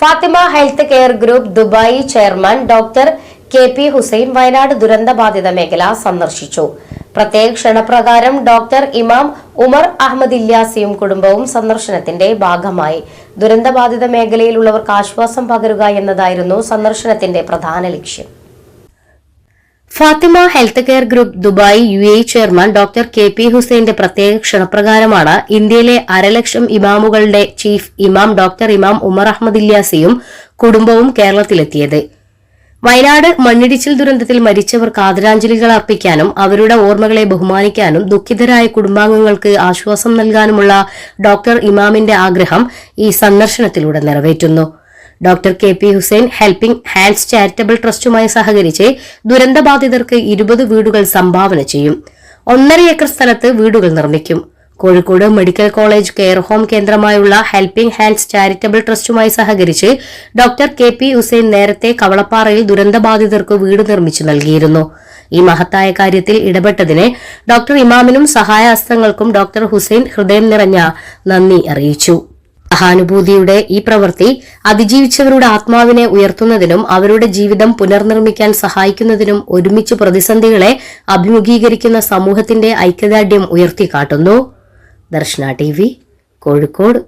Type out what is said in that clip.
Fathima health care group Dubai chairman doctor KP Hussain Wayanad ദുരന്തബാധിത മേഖല സന്ദർശിച്ചു. പ്രത്യേക ക്ഷണപ്രകാരം ഡോക്ടർ ഇമാം ഉമർ അഹമ്മദ് ഇല്യാസിയും കുടുംബവും സന്ദർശനത്തിന്റെ ഭാഗമായി. ദുരന്തബാധിത മേഖലയിലുള്ളവർക്ക് ആശ്വാസം പകരുക എന്നതായിരുന്നു സന്ദർശനത്തിന്റെ പ്രധാന ലക്ഷ്യം. Fathima health care group Dubai UAE chairman doctor KP ഹുസൈന്റെ പ്രത്യേക ക്ഷണപ്രകാരമാണ് ഇന്ത്യയിലെ 1.5 ലക്ഷം ഇമാമുകളുടെ ചീഫ് ഇമാം ഡോക്ടർ ഇമാം ഉമർ അഹമ്മദ് ഇല്യാസിയും കുടുംബവും കേരളത്തിലെത്തിയത്. വയനാട് മണ്ണിടിച്ചിൽ ദുരന്തത്തിൽ മരിച്ചവർക്ക് ആദരാഞ്ജലികൾ അർപ്പിക്കാനും അവരുടെ ഓർമ്മകളെ ബഹുമാനിക്കാനും ദുഃഖിതരായ കുടുംബാംഗങ്ങൾക്ക് ആശ്വാസം നൽകാനുമുള്ള ഡോക്ടർ ഇമാമിന്റെ ആഗ്രഹം ഈ സന്ദർശനത്തിലൂടെ നിറവേറ്റുന്നു. Doctor KP Hussain helping hands charitable ട്രസ്റ്റുമായി സഹകരിച്ച് ദുരന്തബാധിതർക്ക് 20 വീടുകൾ സംഭാവന ചെയ്യും. 1.5 ഏക്കർ സ്ഥലത്ത് വീടുകൾ നിർമ്മിക്കും. Kozhikode medical college care home കേന്ദ്രമായുള്ള ഹെൽപ്പിംഗ് ഹാൻഡ്സ് ചാരിറ്റബിൾ ട്രസ്റ്റുമായി സഹകരിച്ച് ഡോക്ടർ KP ഹുസൈൻ നേരത്തെ കവളപ്പാറയിൽ ദുരന്തബാധിതർക്ക് വീട് നിർമ്മിച്ചു നൽകിയിരുന്നു. ഈ മഹത്തായ കാര്യത്തിൽ ഇടപെട്ടതിന് ഡോക്ടർ ഇമാമിനും സഹായഹസ്തങ്ങൾക്കും ഡോക്ടർ ഹുസൈൻ ഹൃദയം നിറഞ്ഞ നന്ദി അറിയിച്ചു. സഹാനുഭൂതിയുടെ ഈ പ്രവൃത്തി അതിജീവിച്ചവരുടെ ആത്മാവിനെ ഉയർത്തുന്നതിനും അവരുടെ ജീവിതം പുനർനിർമ്മിക്കാൻ സഹായിക്കുന്നതിനും ഒരുമിച്ച് പ്രതിസന്ധികളെ അഭിമുഖീകരിക്കുന്ന സമൂഹത്തിന്റെ ഐക്യദാർഢ്യം ഉയർത്തിക്കാട്ടുന്നു. ദർശന TV, കോഴിക്കോട്.